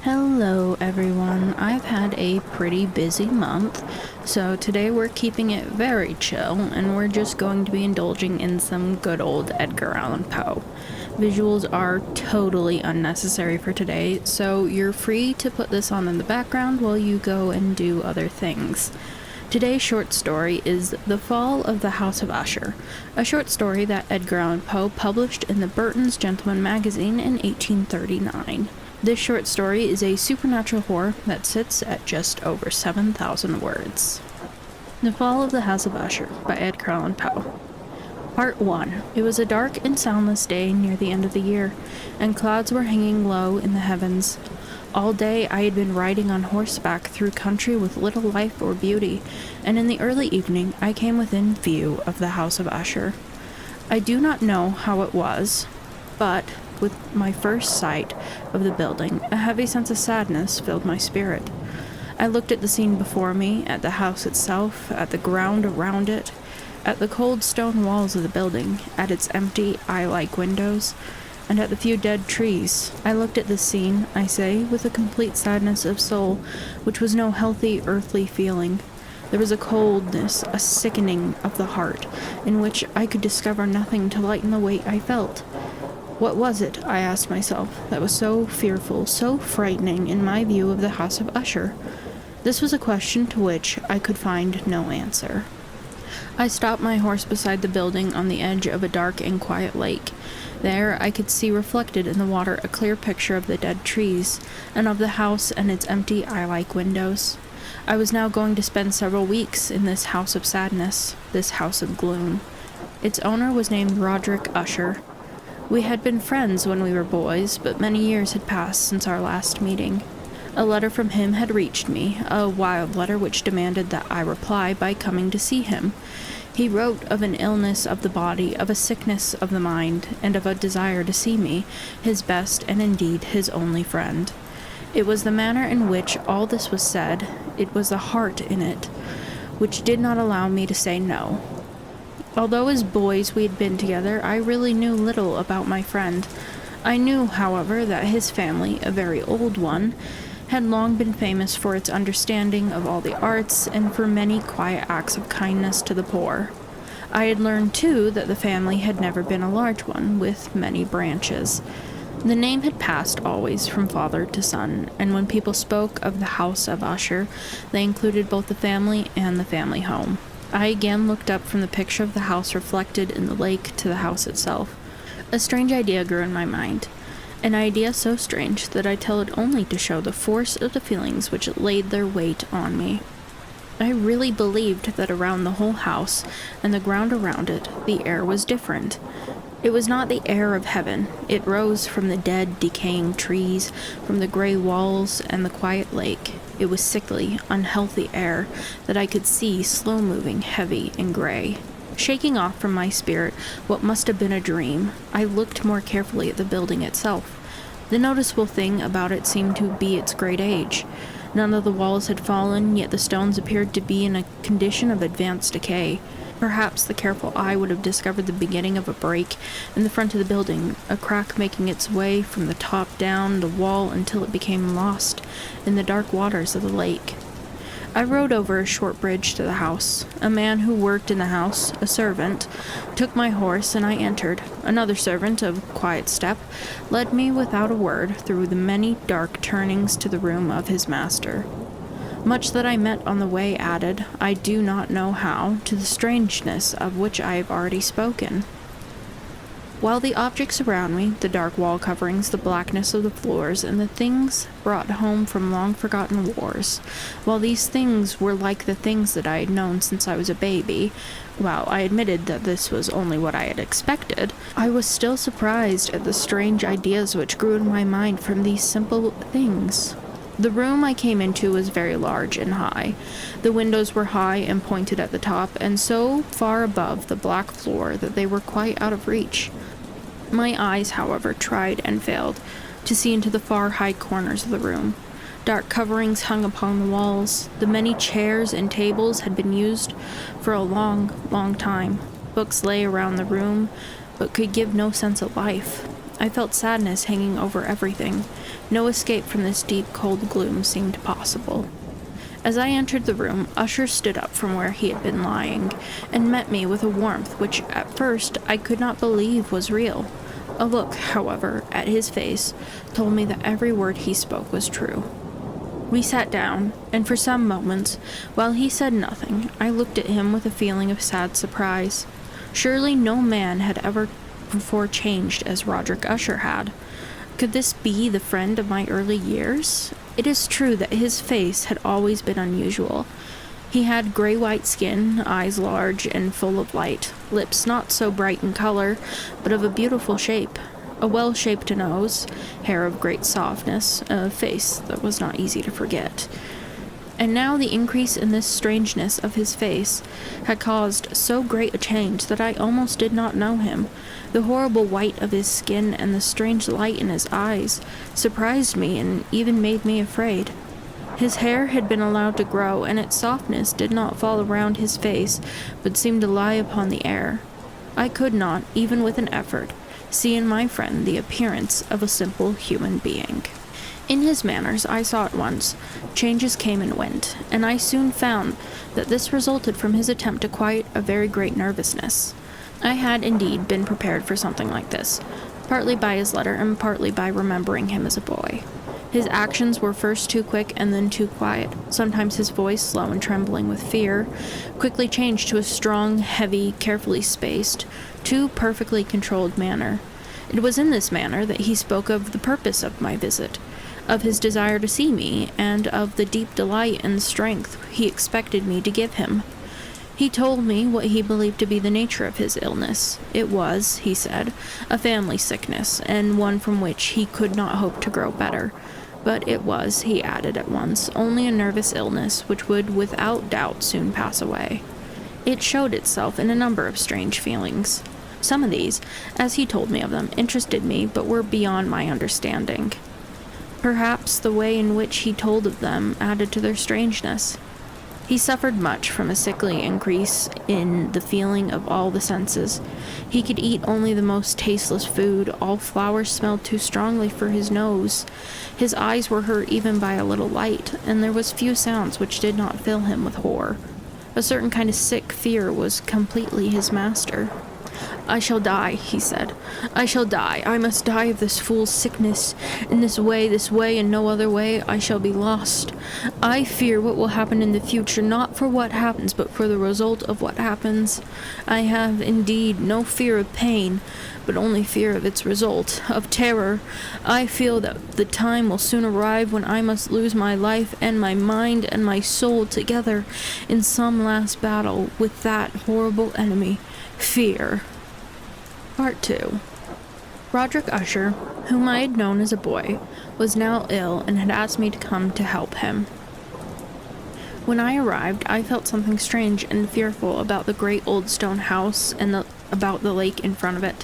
Hello everyone, I've had a pretty busy month, so today we're keeping it very chill and we're just going to be indulging in some good old Edgar Allan Poe. Visuals are totally unnecessary for today, so you're free to put this on in the background while you go and do other things. Today's short story is The Fall of the House of Usher, a short story that Edgar Allan Poe published in the Burton's Gentleman magazine in 1839. This short story is a supernatural horror that sits at just over 7,000 words. The Fall of the House of Usher by Edgar Allan Poe. Part 1. It was a dark and soundless day near the end of the year, and clouds were hanging low in the heavens. All day I had been riding on horseback through country with little life or beauty, and in the early evening I came within view of the House of Usher. I do not know how it was, but with my first sight of the building, a heavy sense of sadness filled my spirit. I looked at the scene before me, at the house itself, at the ground around it, at the cold stone walls of the building, at its empty, eye-like windows, and at the few dead trees. I looked at this scene, I say, with a complete sadness of soul, which was no healthy, earthly feeling. There was a coldness, a sickening of the heart, in which I could discover nothing to lighten the weight I felt. What was it, I asked myself, that was so fearful, so frightening in my view of the House of Usher? This was a question to which I could find no answer. I stopped my horse beside the building on the edge of a dark and quiet lake. There I could see reflected in the water a clear picture of the dead trees, and of the house and its empty eye-like windows. I was now going to spend several weeks in this house of sadness, this house of gloom. Its owner was named Roderick Usher. We had been friends when we were boys, but many years had passed since our last meeting. A letter from him had reached me, a wild letter which demanded that I reply by coming to see him. He wrote of an illness of the body, of a sickness of the mind, and of a desire to see me, his best and indeed his only friend. It was the manner in which all this was said, it was the heart in it, which did not allow me to say no. Although as boys we had been together, I really knew little about my friend. I knew, however, that his family, a very old one, had long been famous for its understanding of all the arts and for many quiet acts of kindness to the poor. I had learned, too, that the family had never been a large one, with many branches. The name had passed always from father to son, and when people spoke of the House of Usher, they included both the family and the family home. I again looked up from the picture of the house reflected in the lake to the house itself. A strange idea grew in my mind, an idea so strange that I tell it only to show the force of the feelings which laid their weight on me. I really believed that around the whole house and the ground around it, the air was different. It was not the air of heaven. It rose from the dead, decaying trees, from the gray walls and the quiet lake. It was sickly, unhealthy air that I could see slow-moving, heavy and gray. Shaking off from my spirit what must have been a dream, I looked more carefully at the building itself. The noticeable thing about it seemed to be its great age. None of the walls had fallen, yet the stones appeared to be in a condition of advanced decay. Perhaps the careful eye would have discovered the beginning of a break in the front of the building, a crack making its way from the top down the wall until it became lost in the dark waters of the lake. I rode over a short bridge to the house. A man who worked in the house, a servant, took my horse and I entered. Another servant, of quiet step, led me without a word through the many dark turnings to the room of his master. Much that I met on the way added, I do not know how, to the strangeness of which I have already spoken. While the objects around me, the dark wall coverings, the blackness of the floors, and the things brought home from long-forgotten wars, while these things were like the things that I had known since I was a baby, while I admitted that this was only what I had expected, I was still surprised at the strange ideas which grew in my mind from these simple things. The room I came into was very large and high. The windows were high and pointed at the top, and so far above the black floor that they were quite out of reach. My eyes, however, tried and failed to see into the far high corners of the room. Dark coverings hung upon the walls. The many chairs and tables had been used for a long, long time. Books lay around the room, but could give no sense of life. I felt sadness hanging over everything. No escape from this deep, cold gloom seemed possible. As I entered the room, Usher stood up from where he had been lying, and met me with a warmth which at first I could not believe was real. A look, however, at his face told me that every word he spoke was true. We sat down, and for some moments, while he said nothing, I looked at him with a feeling of sad surprise. Surely no man had ever before changed as Roderick Usher had. Could this be the friend of my early years? It is true that his face had always been unusual. He had gray-white skin, eyes large and full of light, lips not so bright in color, but of a beautiful shape, a well-shaped nose, hair of great softness, a face that was not easy to forget. And now the increase in this strangeness of his face had caused so great a change that I almost did not know him. The horrible white of his skin and the strange light in his eyes surprised me and even made me afraid. His hair had been allowed to grow, and its softness did not fall around his face, but seemed to lie upon the air. I could not, even with an effort, see in my friend the appearance of a simple human being. In his manners, I saw at once, changes came and went, and I soon found that this resulted from his attempt to quiet a very great nervousness. I had indeed been prepared for something like this, partly by his letter and partly by remembering him as a boy. His actions were first too quick and then too quiet. Sometimes his voice, slow and trembling with fear, quickly changed to a strong, heavy, carefully spaced, too perfectly controlled manner. It was in this manner that he spoke of the purpose of my visit, of his desire to see me, and of the deep delight and strength he expected me to give him. He told me what he believed to be the nature of his illness. It was, he said, a family sickness, and one from which he could not hope to grow better. But it was, he added at once, only a nervous illness which would without doubt soon pass away. It showed itself in a number of strange feelings. Some of these, as he told me of them, interested me but were beyond my understanding. Perhaps the way in which he told of them added to their strangeness. He suffered much from a sickly increase in the feeling of all the senses. He could eat only the most tasteless food, all flowers smelled too strongly for his nose. His eyes were hurt even by a little light, and there was few sounds which did not fill him with horror. A certain kind of sick fear was completely his master. "I shall die," he said. "I shall die. I must die of this fool's sickness. In this way, and no other way, I shall be lost. I fear what will happen in the future, not for what happens, but for the result of what happens. I have, indeed, no fear of pain, but only fear of its result, of terror. I feel that the time will soon arrive when I must lose my life and my mind and my soul together in some last battle with that horrible enemy, fear." Part 2. Roderick Usher, whom I had known as a boy, was now ill and had asked me to come to help him. When I arrived, I felt something strange and fearful about the great old stone house and about the lake in front of it,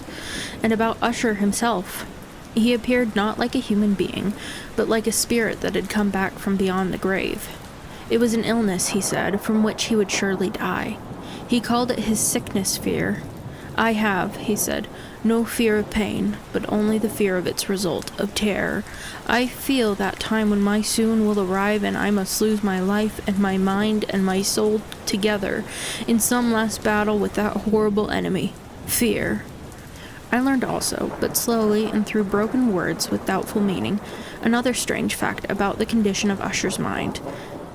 and about Usher himself. He appeared not like a human being, but like a spirit that had come back from beyond the grave. It was an illness, he said, from which he would surely die. He called it his sickness fear. "I have," he said, "no fear of pain, but only the fear of its result, of terror. I feel that time when my soon will arrive and I must lose my life and my mind and my soul together in some last battle with that horrible enemy, fear." I learned also, but slowly and through broken words with doubtful meaning, another strange fact about the condition of Usher's mind.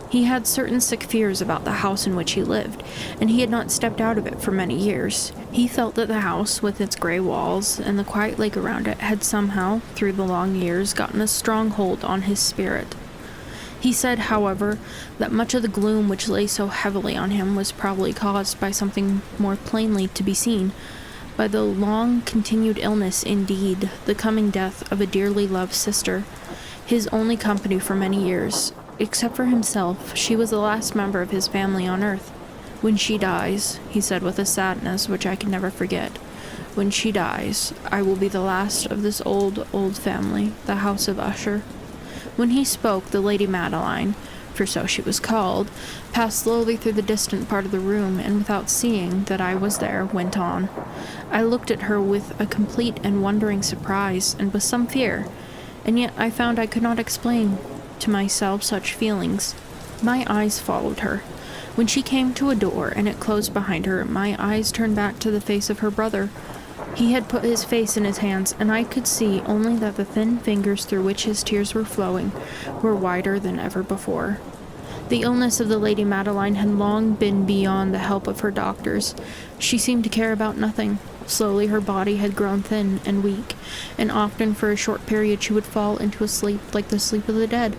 He had certain sick fears about the house in which he lived, and he had not stepped out of it for many years. He felt that the house, with its gray walls and the quiet lake around it, had somehow, through the long years, gotten a strong hold on his spirit. He said, however, that much of the gloom which lay so heavily on him was probably caused by something more plainly to be seen, by the long-continued illness, indeed, the coming death of a dearly loved sister, his only company for many years. Except for himself, she was the last member of his family on earth. "When she dies," he said with a sadness which I can never forget, "when she dies, I will be the last of this old, old family, the House of Usher." When he spoke, the Lady Madeline, for so she was called, passed slowly through the distant part of the room, and without seeing that I was there, went on. I looked at her with a complete and wondering surprise, and with some fear. and yet I found I could not explain to myself such feelings. My eyes followed her. When she came to a door and it closed behind her, my eyes turned back to the face of her brother. He had put his face in his hands, and I could see only that the thin fingers through which his tears were flowing were whiter than ever before. The illness of the Lady Madeline had long been beyond the help of her doctors. She seemed to care about nothing. Slowly her body had grown thin and weak, and often for a short period she would fall into a sleep like the sleep of the dead.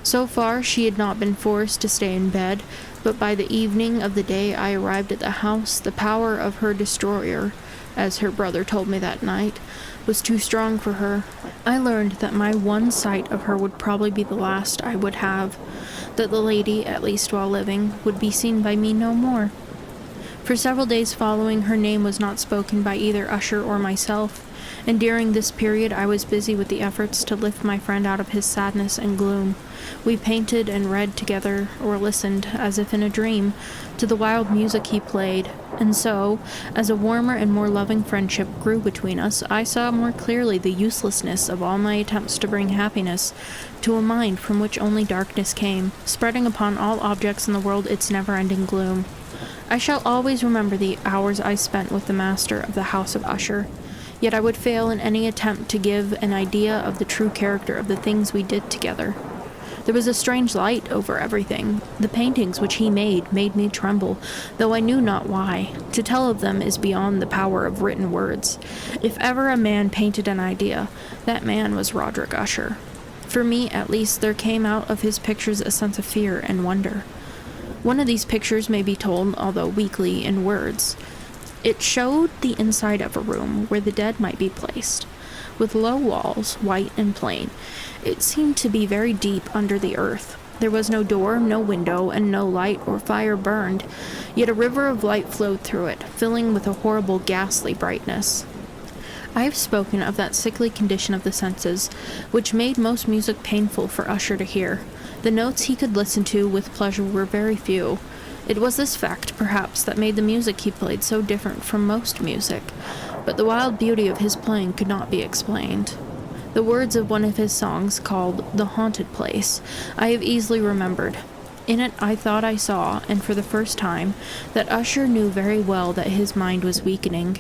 So far she had not been forced to stay in bed, but by the evening of the day I arrived at the house, the power of her destroyer, as her brother told me that night, was too strong for her. I learned that my one sight of her would probably be the last I would have, that the lady, at least while living, would be seen by me no more. For several days following, her name was not spoken by either Usher or myself, and during this period I was busy with the efforts to lift my friend out of his sadness and gloom. We painted and read together, or listened, as if in a dream, to the wild music he played, and so, as a warmer and more loving friendship grew between us, I saw more clearly the uselessness of all my attempts to bring happiness to a mind from which only darkness came, spreading upon all objects in the world its never-ending gloom. I shall always remember the hours I spent with the master of the House of Usher, yet I would fail in any attempt to give an idea of the true character of the things we did together. There was a strange light over everything. The paintings which he made me tremble, though I knew not why. To tell of them is beyond the power of written words. If ever a man painted an idea, that man was Roderick Usher. For me, at least, there came out of his pictures a sense of fear and wonder. One of these pictures may be told, although weakly, in words. It showed the inside of a room where the dead might be placed. With low walls, white and plain, it seemed to be very deep under the earth. There was no door, no window, and no light or fire burned, yet a river of light flowed through it, filling with a horrible, ghastly brightness. I have spoken of that sickly condition of the senses, which made most music painful for Usher to hear. The notes he could listen to with pleasure were very few. It was this fact, perhaps, that made the music he played so different from most music, but the wild beauty of his playing could not be explained. The words of one of his songs, called "The Haunted Place," I have easily remembered. In it I thought I saw, and for the first time, that Usher knew very well that his mind was weakening.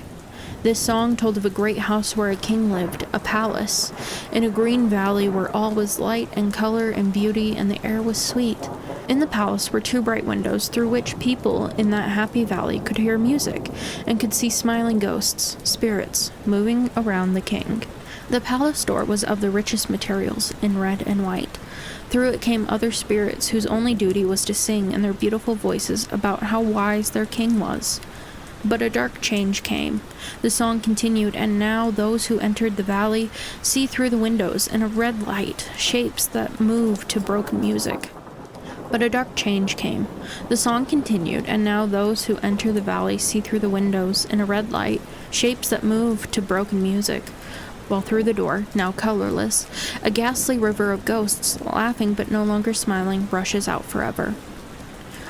This song told of a great house where a king lived, a palace, in a green valley where all was light and color and beauty, and the air was sweet. In the palace were 2 bright windows through which people in that happy valley could hear music, and could see smiling ghosts, spirits, moving around the king. The palace door was of the richest materials, in red and white. Through it came other spirits whose only duty was to sing in their beautiful voices about how wise their king was. But a dark change came. The song continued, and now those who entered the valley see through the windows in a red light shapes that move to broken music. But a dark change came. The song continued, and now those who enter the valley see through the windows in a red light shapes that move to broken music, while through the door, now colorless, a ghastly river of ghosts, laughing but no longer smiling, rushes out forever.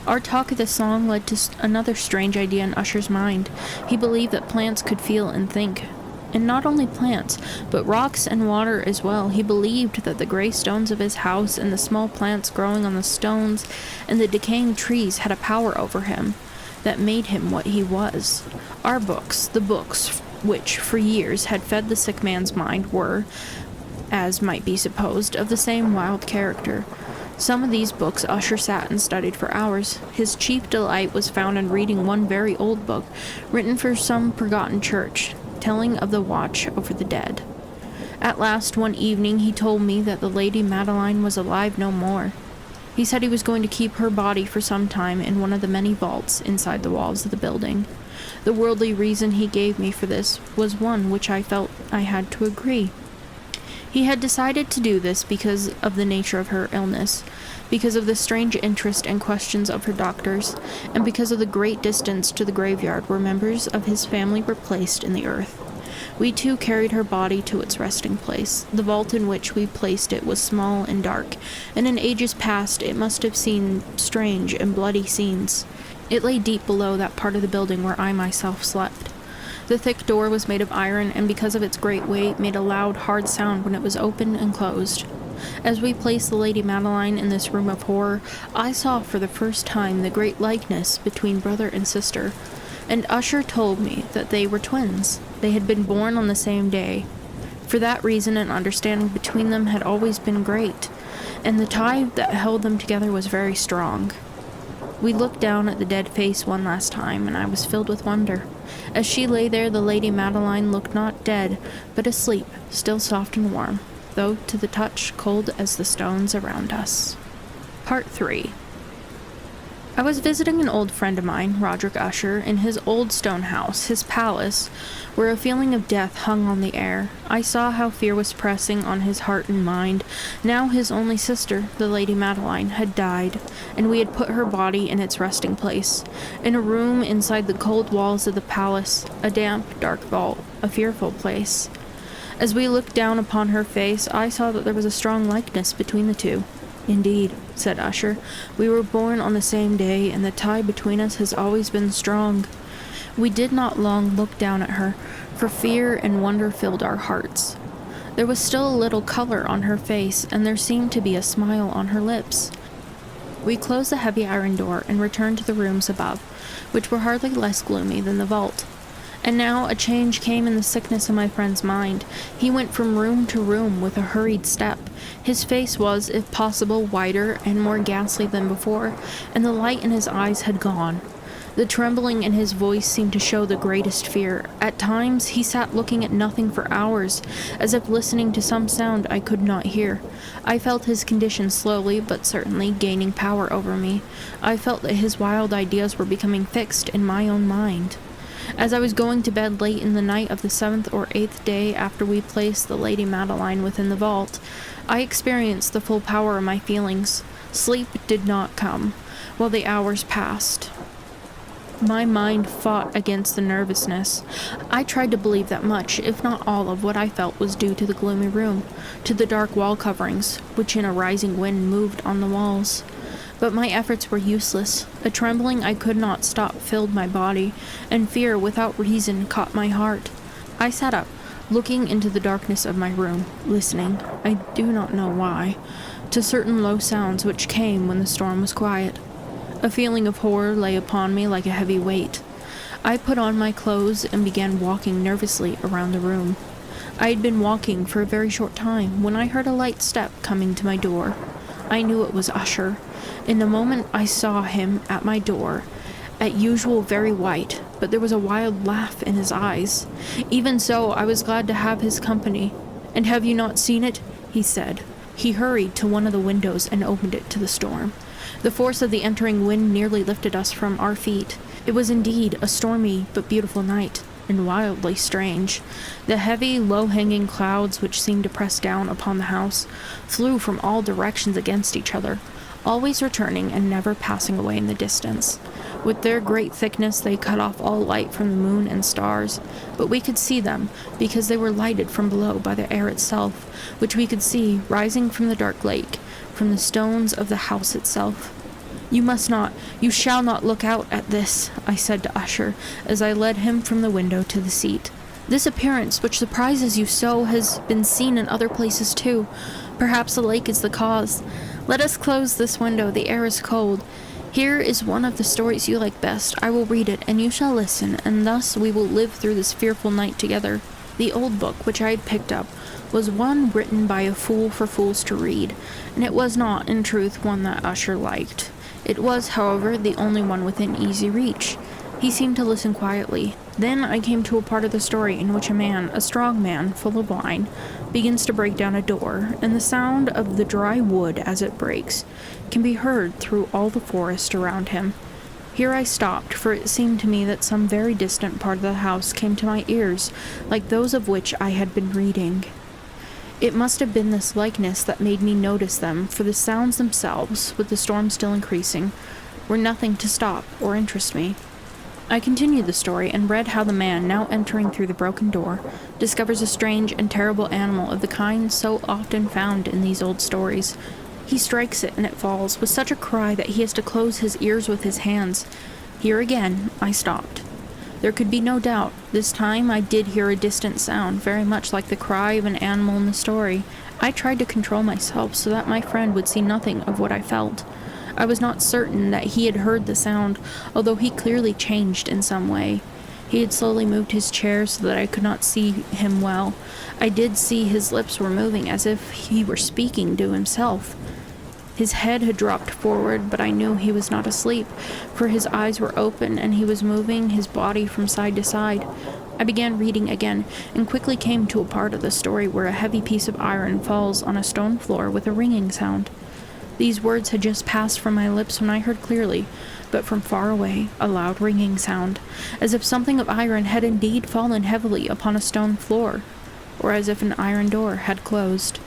Our talk of the song led to another strange idea in Usher's mind. He believed that plants could feel and think. And not only plants, but rocks and water as well. He believed that the gray stones of his house and the small plants growing on the stones and the decaying trees had a power over him that made him what he was. Our books, the books which for years had fed the sick man's mind, were, as might be supposed, of the same wild character. Some of these books Usher sat and studied for hours. His chief delight was found in reading one very old book, written for some forgotten church, telling of the watch over the dead. At last, one evening, he told me that the Lady Madeline was alive no more. He said he was going to keep her body for some time in one of the many vaults inside the walls of the building. The worldly reason he gave me for this was one which I felt I had to agree. He had decided to do this because of the nature of her illness, because of the strange interest and questions of her doctors, and because of the great distance to the graveyard where members of his family were placed in the earth. We too carried her body to its resting place. The vault in which we placed it was small and dark, and in ages past it must have seen strange and bloody scenes. It lay deep below that part of the building where I myself slept. The thick door was made of iron, and because of its great weight, made a loud, hard sound when it was opened and closed. As we placed the Lady Madeline in this room of horror, I saw for the first time the great likeness between brother and sister, and Usher told me that they were twins. They had been born on the same day. For that reason, an understanding between them had always been great, and the tie that held them together was very strong. We looked down at the dead face one last time, and I was filled with wonder. As she lay there, the Lady Madeline looked not dead, but asleep, still soft and warm, though to the touch cold as the stones around us. Part 3. I was visiting an old friend of mine, Roderick Usher, in his old stone house, his palace, where a feeling of death hung on the air. I saw how fear was pressing on his heart and mind. Now his only sister, the Lady Madeline, had died, and we had put her body in its resting place, in a room inside the cold walls of the palace, a damp, dark vault, a fearful place. As we looked down upon her face, I saw that there was a strong likeness between the two. "Indeed," said Usher, "we were born on the same day, and the tie between us has always been strong." We did not long look down at her, for fear and wonder filled our hearts. There was still a little color on her face, and there seemed to be a smile on her lips. We closed the heavy iron door and returned to the rooms above, which were hardly less gloomy than the vault. And now a change came in the sickness of my friend's mind. He went from room to room with a hurried step. His face was, if possible, whiter and more ghastly than before, and the light in his eyes had gone. The trembling in his voice seemed to show the greatest fear. At times he sat looking at nothing for hours, as if listening to some sound I could not hear. I felt his condition slowly but certainly gaining power over me. I felt that his wild ideas were becoming fixed in my own mind. As I was going to bed late in the night of the 7th or 8th day after we placed the Lady Madeline within the vault, I experienced the full power of my feelings. Sleep did not come, while the hours passed. My mind fought against the nervousness. I tried to believe that much, if not all, of what I felt was due to the gloomy room, to the dark wall coverings, which in a rising wind moved on the walls. But my efforts were useless. A trembling I could not stop filled my body, and fear without reason caught my heart. I sat up, looking into the darkness of my room, listening, I do not know why, to certain low sounds which came when the storm was quiet. A feeling of horror lay upon me like a heavy weight. I put on my clothes and began walking nervously around the room. I had been walking for a very short time when I heard a light step coming to my door. I knew it was Usher. In a moment I saw him at my door, at usual very white, but there was a wild laugh in his eyes. Even so, I was glad to have his company. "And have you not seen it?" he said. He hurried to one of the windows and opened it to the storm. The force of the entering wind nearly lifted us from our feet. It was indeed a stormy but beautiful night, and wildly strange. The heavy, low-hanging clouds which seemed to press down upon the house flew from all directions against each other, always returning and never passing away in the distance. With their great thickness they cut off all light from the moon and stars, but we could see them because they were lighted from below by the air itself, which we could see rising from the dark lake, from the stones of the house itself. You shall not look out at this," I said to Usher, as I led him from the window to the seat. "This appearance, which surprises you so, has been seen in other places too. Perhaps the lake is the cause. Let us close this window, the air is cold. Here is one of the stories you like best. I will read it, and you shall listen, and thus we will live through this fearful night together." The old book, which I had picked up, was one written by a fool for fools to read, and it was not, in truth, one that Usher liked. It was, however, the only one within easy reach. He seemed to listen quietly. Then I came to a part of the story in which a man, a strong man, full of wine, begins to break down a door, and the sound of the dry wood as it breaks can be heard through all the forest around him. Here I stopped, for it seemed to me that some very distant part of the house came to my ears, like those of which I had been reading. It must have been this likeness that made me notice them, for the sounds themselves, with the storm still increasing, were nothing to stop or interest me. I continued the story and read how the man, now entering through the broken door, discovers a strange and terrible animal of the kind so often found in these old stories. He strikes it and it falls, with such a cry that he has to close his ears with his hands. Here again I stopped. There could be no doubt. This time I did hear a distant sound, very much like the cry of an animal in the story. I tried to control myself so that my friend would see nothing of what I felt. I was not certain that he had heard the sound, although he clearly changed in some way. He had slowly moved his chair so that I could not see him well. I did see his lips were moving as if he were speaking to himself. His head had dropped forward, but I knew he was not asleep, for his eyes were open and he was moving his body from side to side. I began reading again, and quickly came to a part of the story where a heavy piece of iron falls on a stone floor with a ringing sound. These words had just passed from my lips when I heard clearly, but from far away, a loud ringing sound, as if something of iron had indeed fallen heavily upon a stone floor, or as if an iron door had closed.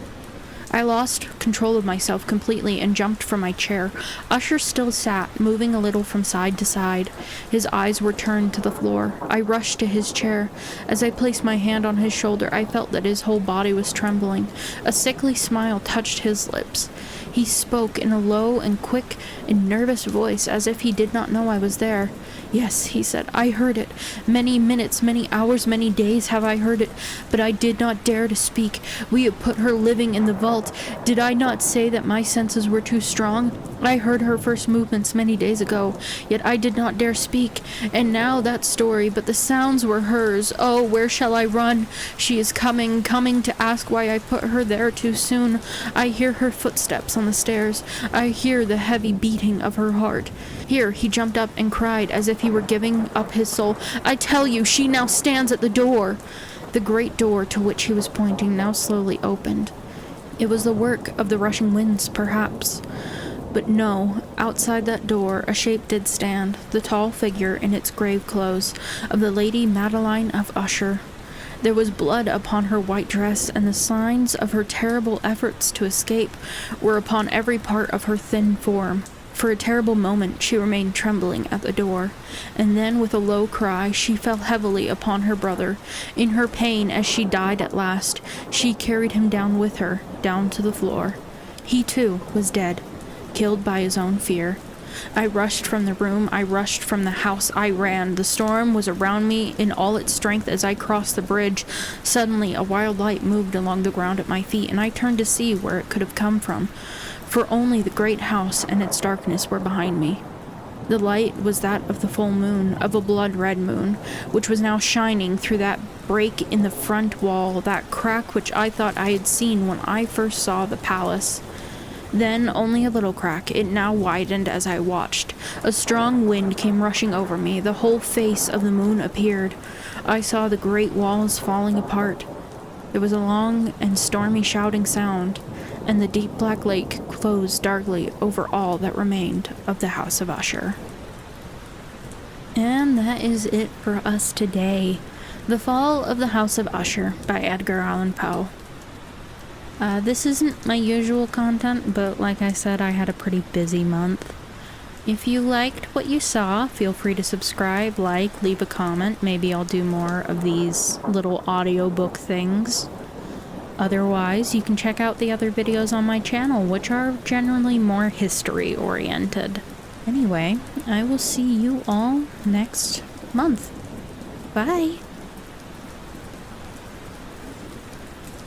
I lost control of myself completely and jumped from my chair. Usher still sat, moving a little from side to side. His eyes were turned to the floor. I rushed to his chair. As I placed my hand on his shoulder, I felt that his whole body was trembling. A sickly smile touched his lips. He spoke in a low and quick and nervous voice, as if he did not know I was there. "Yes," he said, "I heard it. Many minutes, many hours, many days have I heard it, but I did not dare to speak. We have put her living in the vault. Did I not say that my senses were too strong? I heard her first movements many days ago, yet I did not dare speak. And now that story, but the sounds were hers. Oh, where shall I run? She is coming to ask why I put her there too soon. I hear her footsteps on the stairs. I hear the heavy beating of her heart." Here he jumped up and cried as if he were giving up his soul, "I tell you, she now stands at the door." The great door to which he was pointing now slowly opened. It was the work of the rushing winds, perhaps. But no, outside that door a shape did stand, the tall figure in its grave clothes, of the Lady Madeline of Usher. There was blood upon her white dress, and the signs of her terrible efforts to escape were upon every part of her thin form. For a terrible moment she remained trembling at the door, and then with a low cry she fell heavily upon her brother. In her pain, as she died at last, she carried him down with her, down to the floor. He too was dead, killed by his own fear. I rushed from the room, I rushed from the house, I ran. The storm was around me in all its strength as I crossed the bridge. Suddenly a wild light moved along the ground at my feet, and I turned to see where it could have come from, for only the great house and its darkness were behind me. The light was that of the full moon, of a blood-red moon, which was now shining through that break in the front wall, that crack which I thought I had seen when I first saw the palace. Then only a little crack. It now widened as I watched. A strong wind came rushing over me. The whole face of the moon appeared. I saw the great walls falling apart. There was a long and stormy shouting sound, and the deep black lake closed darkly over all that remained of the House of Usher. And that is it for us today. The Fall of the House of Usher by Edgar Allan Poe. This isn't my usual content, but like I said, I had a pretty busy month. If you liked what you saw, feel free to subscribe, like, leave a comment. Maybe I'll do more of these little audiobook things. Otherwise, you can check out the other videos on my channel, which are generally more history-oriented. Anyway, I will see you all next month. Bye!